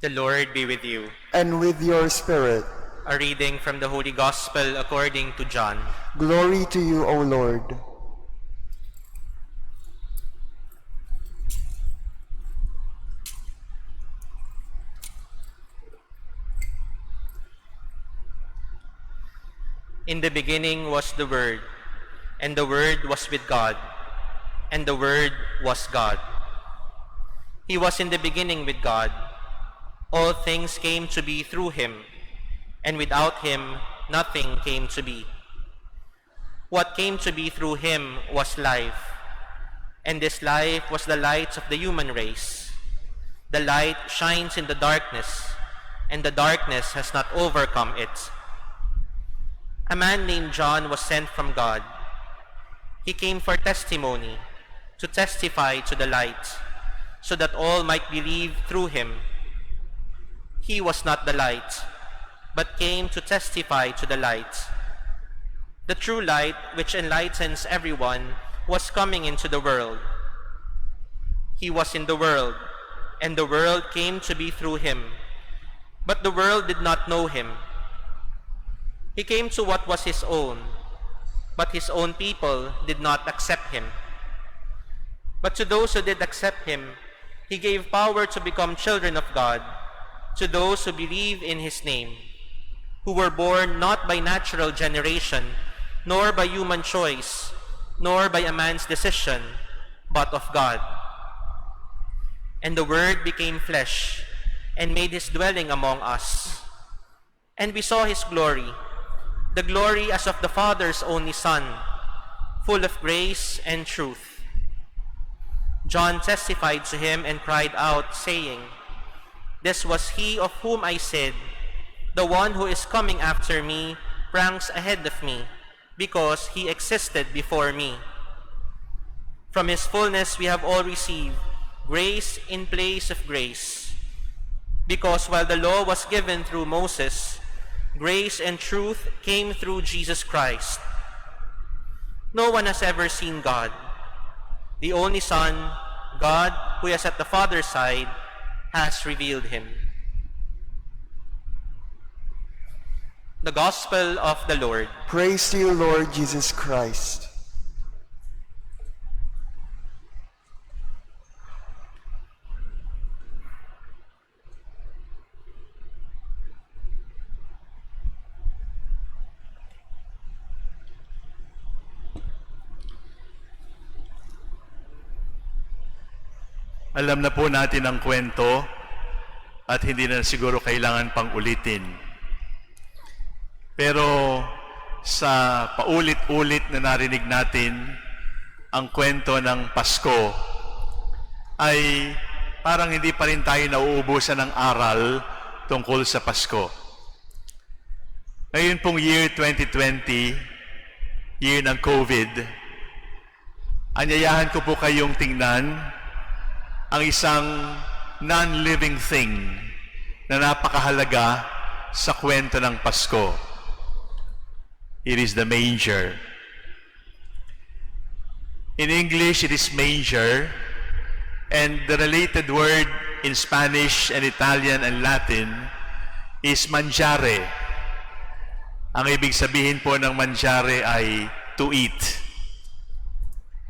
The Lord be with you. And with your spirit. A reading from the Holy Gospel according to John. Glory to you, O Lord. In the beginning was the Word, and the Word was with God, and the Word was God. He was in the beginning with God. All things came to be through him, and without him nothing came to be. What came to be through him was life, and this life was the light of the human race. The light shines in the darkness, and the darkness has not overcome it. A man named John was sent from God. He came for testimony, to testify to the light, so that all might believe through him. He was not the light, but came to testify to the light. The true light, which enlightens everyone, was coming into the world. He was in the world, and the world came to be through him, but the world did not know him. He came to what was his own, but his own people did not accept him. But to those who did accept him, he gave power to become children of God, to those who believe in his name, who were born not by natural generation, nor by human choice, nor by a man's decision, but of God. And the Word became flesh, and made his dwelling among us. And we saw his glory, the glory as of the Father's only Son, full of grace and truth. John testified to him and cried out, saying, "This was he of whom I said, 'The one who is coming after me ranks ahead of me, because he existed before me.' From his fullness we have all received grace in place of grace. Because while the law was given through Moses, grace and truth came through Jesus Christ. No one has ever seen God. The only Son, God, who is at the Father's side, has revealed him." The Gospel of the Lord. Praise to you, Lord Jesus Christ. Alam na po natin ang kwento at hindi na siguro kailangan pang ulitin. Pero sa paulit-ulit na narinig natin ang kwento ng Pasko, ay parang hindi pa rin tayo nauubusan ng aral tungkol sa Pasko. Ngayon pong year 2020, year ng COVID, anyayahan ko po kayong tingnan ang isang non-living thing na napakahalaga sa kwento ng Pasko. It is the manger. In English, it is manger, and the related word in Spanish and Italian and Latin is mangiare. Ang ibig sabihin po ng mangiare ay to eat.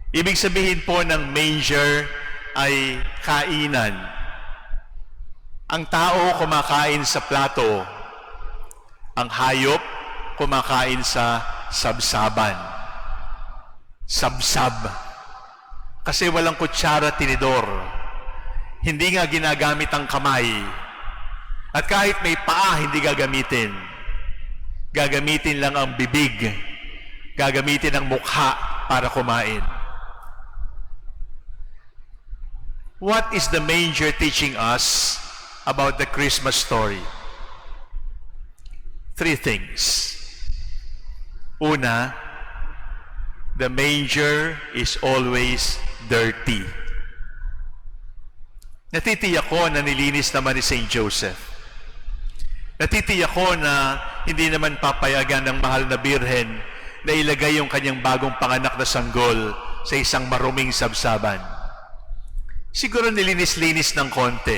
Ibig sabihin po ng manger ay kainan. Ang tao kumakain sa plato. Ang hayop kumakain sa sabsaban. Sabsab. Kasi walang kutsara, tinidor. Hindi nga ginagamit ang kamay. At kahit may paa, hindi gagamitin. Gagamitin lang ang bibig. Gagamitin ang mukha para kumain. What is the manger teaching us about the Christmas story? 3 things. Una, the manger is always dirty. Natitiyak ko na nilinis naman ni St. Joseph. Natitiyak ko na hindi naman papayagan ng mahal na birhen na ilagay yung kanyang bagong panganak na sanggol sa isang maruming sabsaban. Siguro nilinis-linis ng konti.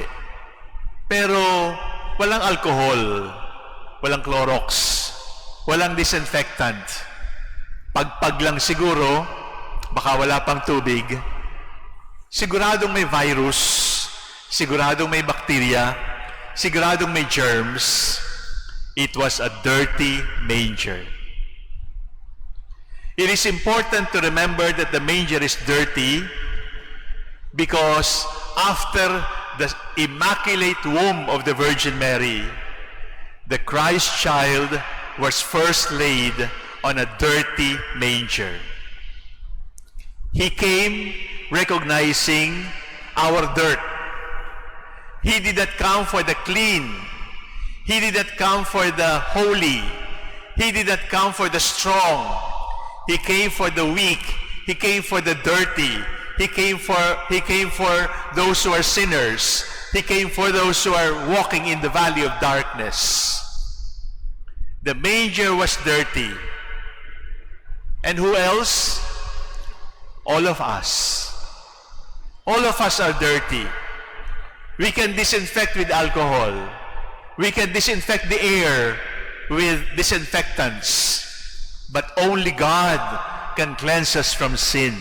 Pero walang alcohol, walang Clorox, walang disinfectant. Pagpag lang siguro, baka wala pang tubig. Siguradong may virus, siguradong may bacteria, siguradong may germs. It was a dirty manger. It is important to remember that the manger is dirty because after the immaculate womb of the Virgin Mary, the Christ child was first laid on a dirty manger. He came recognizing our dirt. He did not come for the clean. He did not come for the holy. He did not come for the strong. He came for the weak. He came for the dirty. He came for those who are sinners. He came for those who are walking in the valley of darkness. The manger was dirty. And who else? All of us. All of us are dirty. We can disinfect with alcohol. We can disinfect the air with disinfectants. But only God can cleanse us from sin.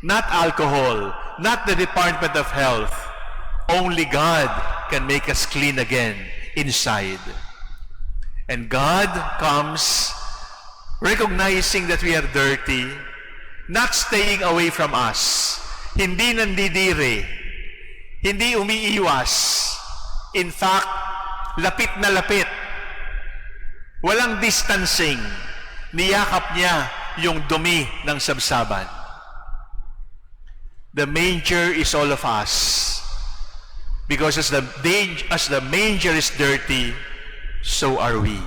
Not alcohol, not the Department of Health. Only God can make us clean again inside. And God comes recognizing that we are dirty, not staying away from us. Hindi nandidire. Hindi umiiwas. In fact, lapit na lapit. Walang distancing. Niyakap niya yung dumi ng sabsaban. The manger is all of us. Because as the manger is dirty, so are we.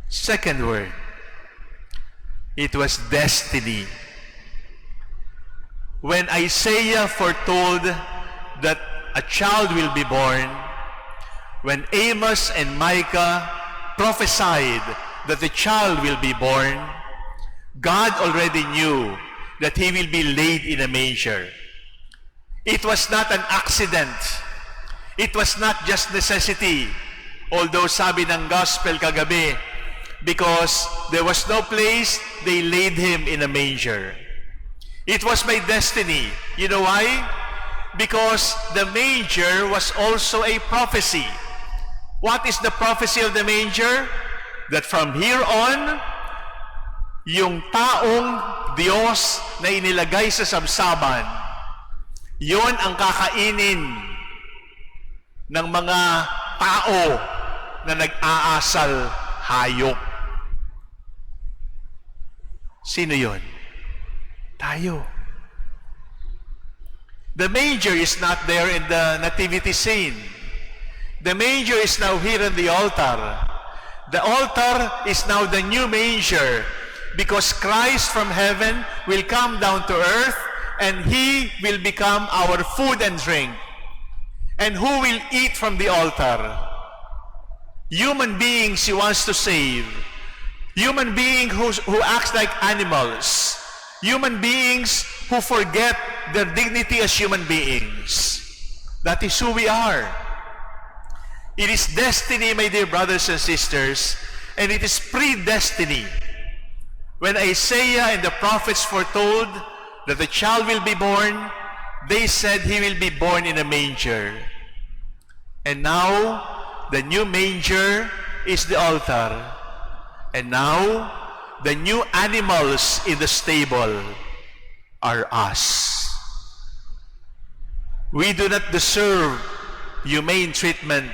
Second word. It was destiny. When Isaiah foretold that a child will be born, when Amos and Micah prophesied that the child will be born, God already knew that he will be laid in a manger. It was not an accident. It was not just necessity. Although sabi ng gospel kagabi, because there was no place, they laid him in a manger. It was my destiny. You know why? Because the manger was also a prophecy. What is the prophecy of the manger? That from here on, yung taong Diyos na inilagay sa sabsaban, yon ang kakainin ng mga tao na nag-aasal hayop. Sino yon? Tayo. The manger is not there in the nativity scene. The manger is now here in the altar. The altar is now the new manger because Christ from heaven will come down to earth and he will become our food and drink. And who will eat from the altar? Human beings he wants to save. Human beings who act like animals. Human beings who forget their dignity as human beings. That is who we are. It is destiny, my dear brothers and sisters, and it is predestiny. When Isaiah and the prophets foretold that the child will be born, they said he will be born in a manger. And now, the new manger is the altar. And now, the new animals in the stable are us. We do not deserve humane treatment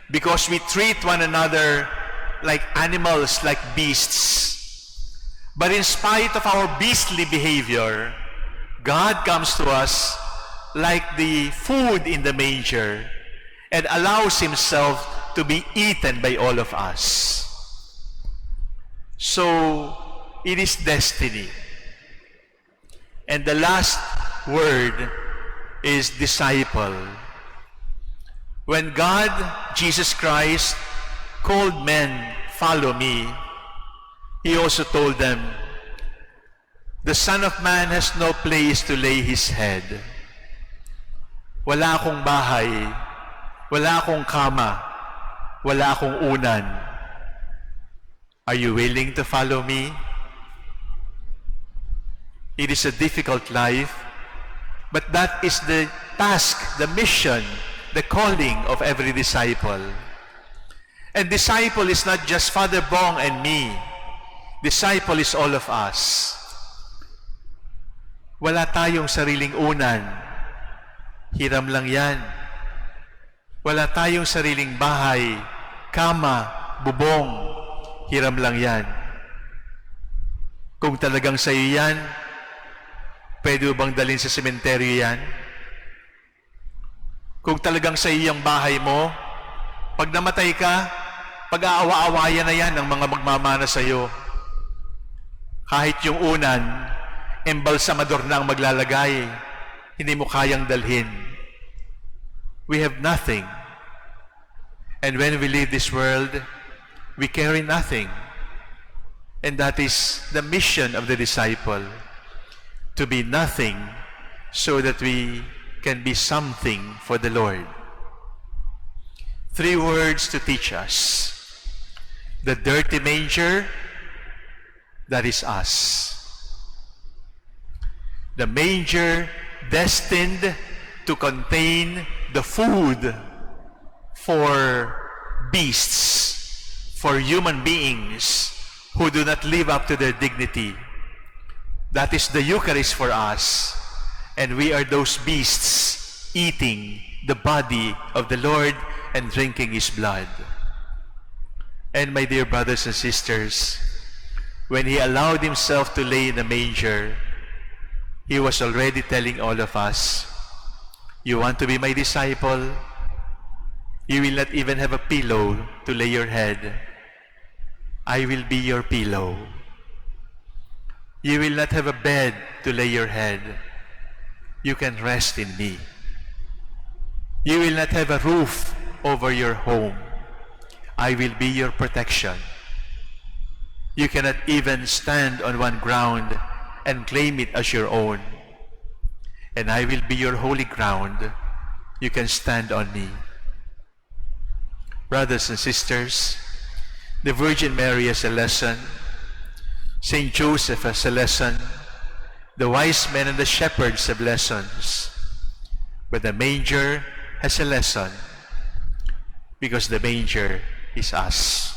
because we treat one another like animals, like beasts. But in spite of our beastly behavior, God comes to us like the food in the manger and allows himself to be eaten by all of us. So, it is destiny. And the last word is disciple. When God, Jesus Christ, called men, follow me, he also told them, the Son of Man has no place to lay his head. Wala akong bahay, wala akong kama, wala akong unan. Are you willing to follow me? It is a difficult life, but that is the task, the mission, the calling of every disciple. And disciple is not just Father Bong and me. Disciple is all of us. Wala tayong sariling unan. Hiram lang yan. Wala tayong sariling bahay, kama, bubong. Hiram lang yan. Kung talagang sa'yo yan, pwede bang dalhin sa sementeryo yan? Kung talagang sa'yo yung bahay mo, pag namatay ka, pag-aawa-awayan na yan ng mga magmamana sa'yo. Kahit yung unan, embalsamador na ang maglalagay, hindi mo kayang dalhin. We have nothing. And when we leave this world, we carry nothing. And that is the mission of the disciple, to be nothing so that we can be something for the Lord. 3 words to teach us. The dirty manger, that is us. The manger destined to contain the food for beasts, for human beings who do not live up to their dignity. That is the Eucharist for us. And we are those beasts eating the body of the Lord and drinking His blood. And my dear brothers and sisters, when He allowed Himself to lay in the manger, He was already telling all of us, you want to be my disciple? You will not even have a pillow to lay your head. I will be your pillow. You will not have a bed to lay your head. You can rest in me. You will not have a roof over your home. I will be your protection. You cannot even stand on one ground and claim it as your own. And I will be your holy ground. You can stand on me. Brothers and sisters, the Virgin Mary has a lesson. Saint Joseph has a lesson. The wise men and the shepherds have lessons. But the manger has a lesson, because the manger is us.